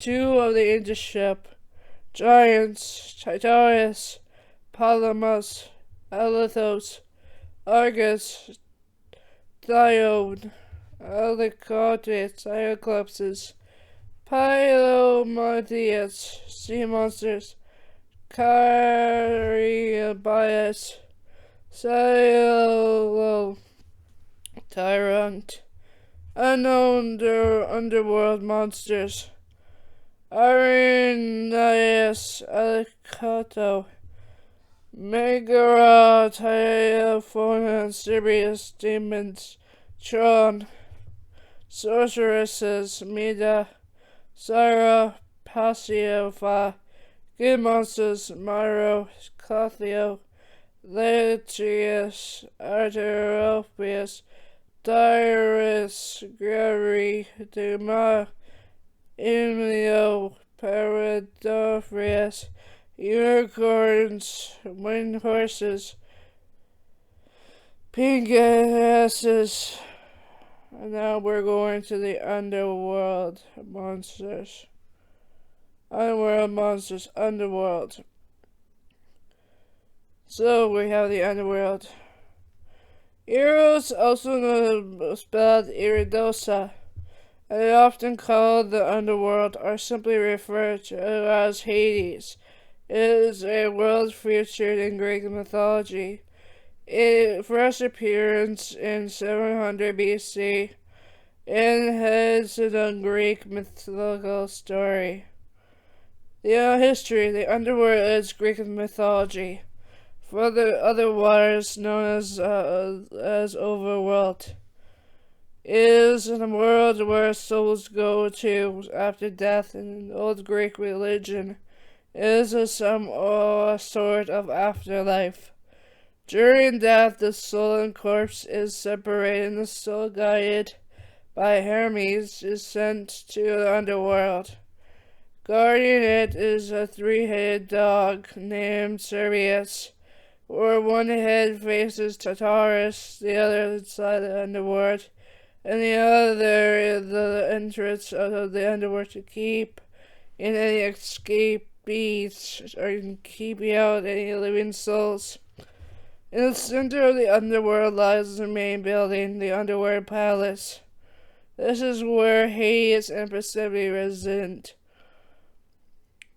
Two of the internship giants, Titarius, Palamas, Alethos, Argus, Dione, Alicotes, Cyclopses, Pylomotheus, sea monsters, Cariabias, Silo, Tyrant, unknown underworld monsters, Irenaeus, Alicato, Megara, Typhona, Sirius, demons, Tron, sorceresses, Mida, Syra, Passiova, good monsters, Myro, Clothio, Laetius, Arteropius, Dyrus, Gregory, Duma, Emilio, Paradophius, unicorns, wind horses, pink asses. And now we're going to the underworld monsters. Underworld. So we have the underworld. Eros, also spelled Iridosa, and often called the underworld, are simply referred to as Hades. It is a world featured in Greek mythology. It first appearance in 700 BC and has the Greek mythological story. The history: the underworld is Greek mythology, for the other waters known as overworld. It is a world where souls go to after death in old Greek religion. It is some sort of afterlife. During death, the soul and corpse is separated, and the soul, guided by Hermes, is sent to the underworld. Guarding it is a three-headed dog named Severus, where one head faces Tartarus, the other side the underworld, and the other is the entrance of the underworld to keep in any escapees or keep out any living souls. In the center of the underworld lies the main building, the Underworld Palace. This is where Hades and Persephone reside.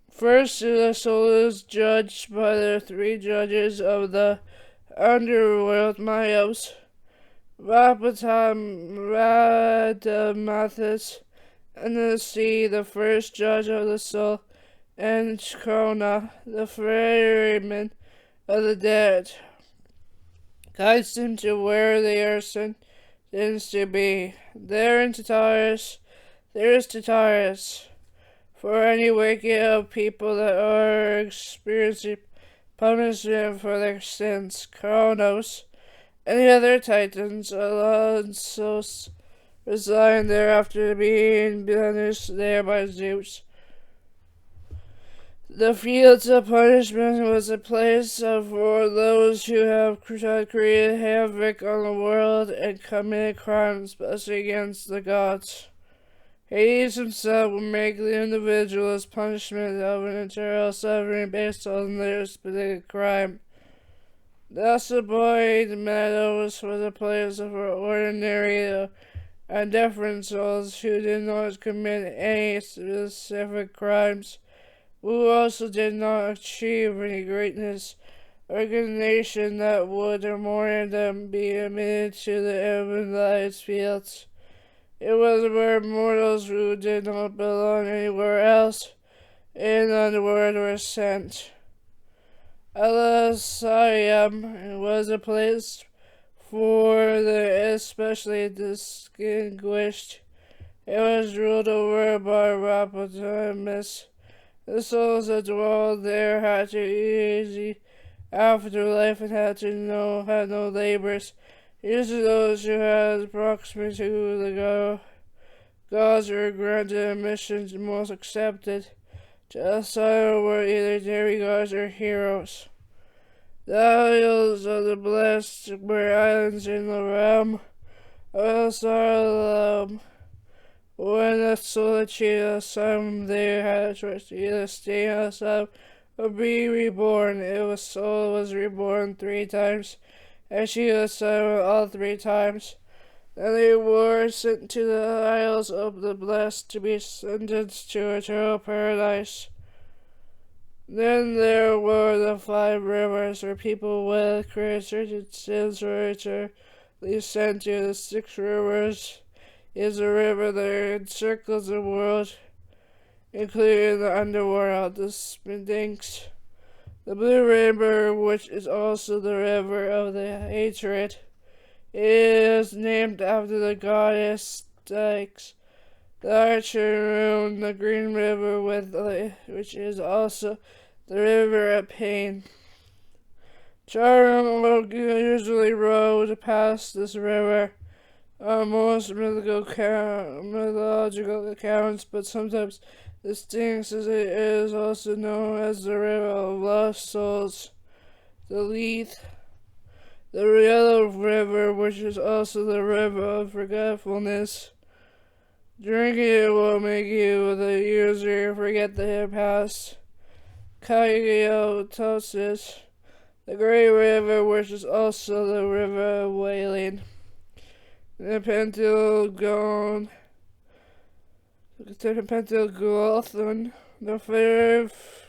First, the soul is judged by the three judges of the underworld: Myos, Radamanthus, and the sea, the first judge of the soul, and Corona, the ferryman of the dead, guides them to where they are sentenced to be. There is Tartarus, for any wicked of people that are experiencing punishment for their sins. Kronos and the other titans, Alonsos, resigned there after being banished there by Zeus. The fields of punishment was a place for those who have created havoc on the world and committed crimes, especially against the gods. Hades himself will make the individual's punishment of an eternal suffering based on their specific crime. Thus, the Void Meadows was a place for ordinary and different souls who did not commit any specific crimes, who also did not achieve any greatness or recognition that would warrant them be admitted to the Everlight's fields. It was where mortals who did not belong anywhere else in the underworld were sent. Elysium was a place for the especially distinguished. It was ruled over by Rapotimus. The souls that dwelled there had to easy afterlife and had no labors. Usually those who had proximity to the gods were granted admission to most accepted. To asylum were either demigods or heroes. The isles of the blessed were islands in the realm of Asylum, When the solitude of some there had a choice to either stay outside or be reborn. Soul was reborn 3 times, and she was silent all 3 times. Then they were sent to the Isles of the Blessed to be sentenced to eternal paradise. Then there were the 5 rivers, where people with created sins were eternally sent to. The 6 rivers is a river that encircles the world, including the underworld, the Sphinx. The Blue River, which is also the river of the hatred, is named after the goddess Styx. The Archer Rune, the Green River, which is also the river of pain. Children usually rowed past this river on most mythological accounts, but sometimes the Styx is also known as the river of lost souls. The Leith, the Yellow River, which is also the river of forgetfulness. Drinking it will make you the user forget the past. Kaiotosis, the Great River, which is also the river of wailing. The Pentagon, the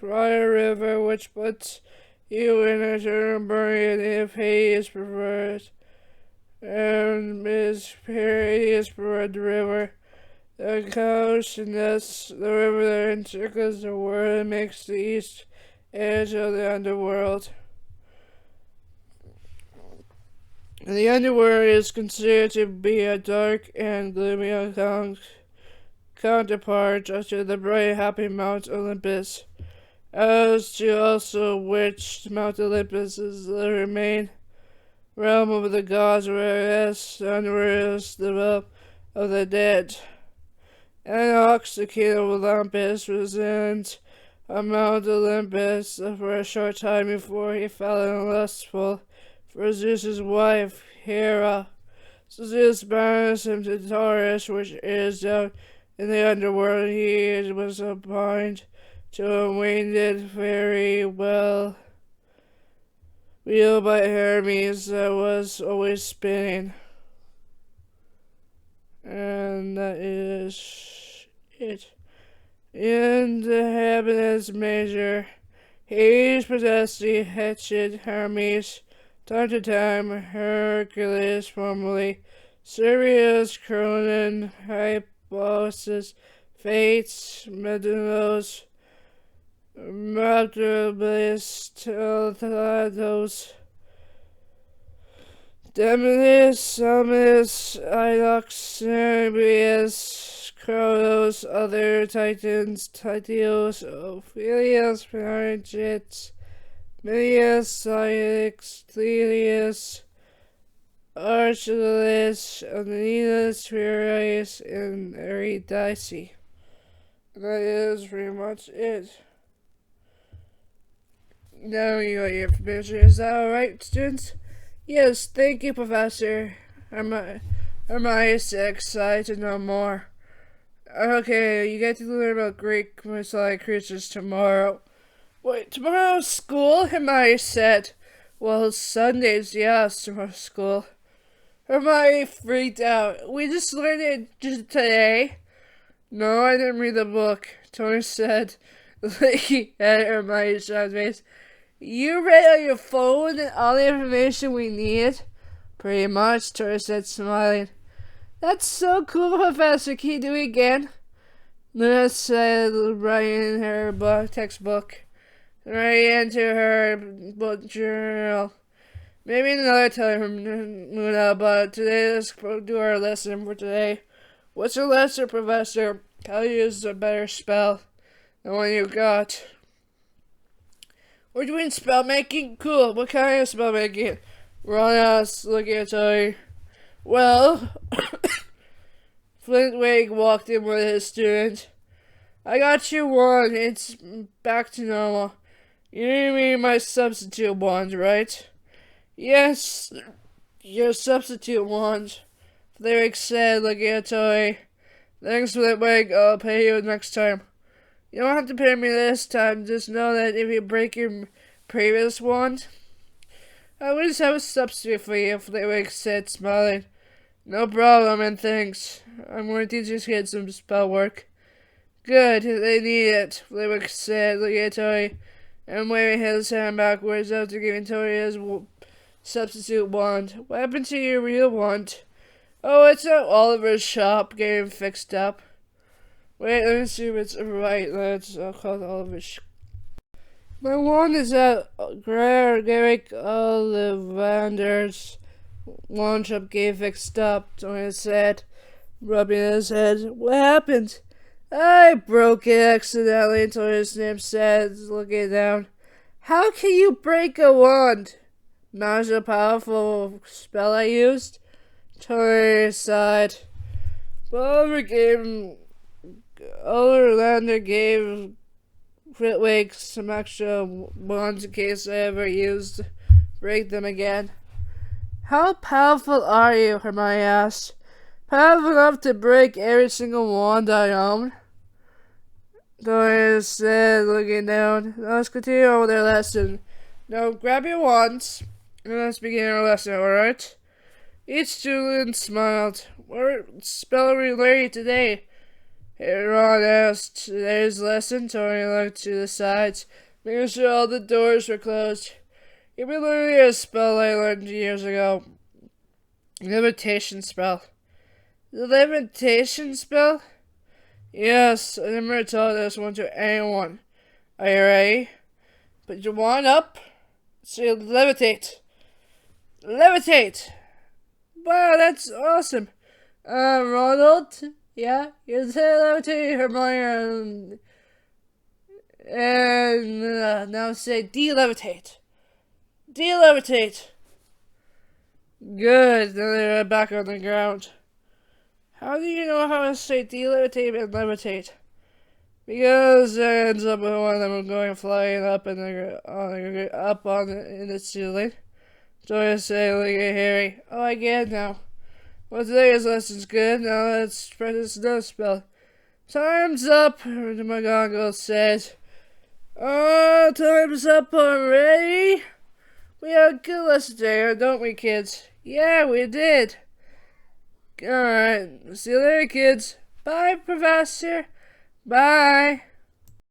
Fire River, which puts you in eternal burning if Hades preferred, and is Hades preferred river. The Coashness, the river that encircles the world and makes the east edge of the underworld. The underworld is considered to be a dark and gloomy counterpart to the bright happy Mount Olympus, as to also which Mount Olympus is the remain realm of the gods, whereas the underworld is the realm of the dead. Enoch, the king of Olympus, resided on Mount Olympus for a short time before he fell in lustful for Zeus's wife, Hera. So Zeus banished him to Taurus, which is down in the underworld. He was appointed to a winged fairy wheel by Hermes that was always spinning. And that is it. In the Heaven's measure, Hades possessed the Hecate Hermes. Time to time, Hercules, formerly Sirius, Cronan, Hyposis, Fates, Medunos, Macrobus, Telthanatos, Demeter, Samus, Inox, Cerebrius, Kronos, other Titans, Titios, Ophelius, Paragits, Medius, Cylix, Thelius, Archelaus, Aeneas, Furius, and Eurydice. That is pretty much it. Now you got your information. Is that alright, students? Yes, thank you, Professor. Hermione is excited to know more. Okay, you get to learn about Greek mythological creatures tomorrow. Wait, tomorrow's school? Hermione said. Well, Sundays, yes, tomorrow's school. Hermione freaked out. We just learned it just today. No, I didn't read the book, Tony said, looking at Hermione's face. You read on your phone and all the information we need? Pretty much, Tori said, smiling. That's so cool, Professor. Can you do it again? Luna said, writing her textbook right into her book journal. Maybe another time, Luna, but today let's do our lesson for today. What's your lesson, Professor? How to use a better spell than one you got. We're doing spell making? Cool. What kind of spell making? Ron asked, looking at Tony. Well, Flintwig walked in with his student. I got you one. It's back to normal. You mean my substitute wand, right? Yes, your substitute wand, Flintwig said, looking at Tony. Thanks, Flitwick. I'll pay you next time. You don't have to pay me this time. Just know that if you break your previous wand, I will just have a substitute for you, Flitwick said, smiling. No problem, and thanks. I'm going to teach these kids some spell work. Good, they need it, Flitwick said, looking at Tony and waving his hand backwards after giving Tony his substitute wand. What happened to your real wand? Oh, it's at Oliver's shop, getting fixed up. Wait, let me see if it's right. I'll call it Oliver's. My wand is at Garrick Ollivander's wand shop, getting fixed up, Tony said, rubbing his head. What happened? I broke it accidentally, Tony Snape said, looking down. How can you break a wand? Not a powerful spell I used? Tony sighed. But Olander gave Flitwick some extra wands in case I ever used to break them again. How powerful are you? Hermione asked. Powerful enough to break every single wand I own? Tony said, looking down. Let's continue on with our lesson. Now grab your wands and let's begin our lesson, alright? Each student smiled. What spell are we learning today? Ron asked. Today's lesson, Tony looked to the sides, making sure all the doors were closed. You'll be learning a spell I learned years ago. Levitation spell. The levitation spell? Yes, I never taught this one to anyone. Are you ready? Put your wand up. So you levitate. Levitate! Wow, that's awesome. Ronald? Yeah? You say levitate, Hermione. And now say de-levitate. De-levitate. Good. Then they're back on the ground. How do you know how to say de-levitate and levitate? Because it ends up with one of them going flying up in the ceiling. So I say, look at Harry. Oh, I get it now. Well, today's lesson's good. Now let's practice another spell. Time's up, McGonagall said. Oh, time's up already? We had a good lesson today, don't we, kids? Yeah, we did. Alright, see you later, kids. Bye, Professor. Bye.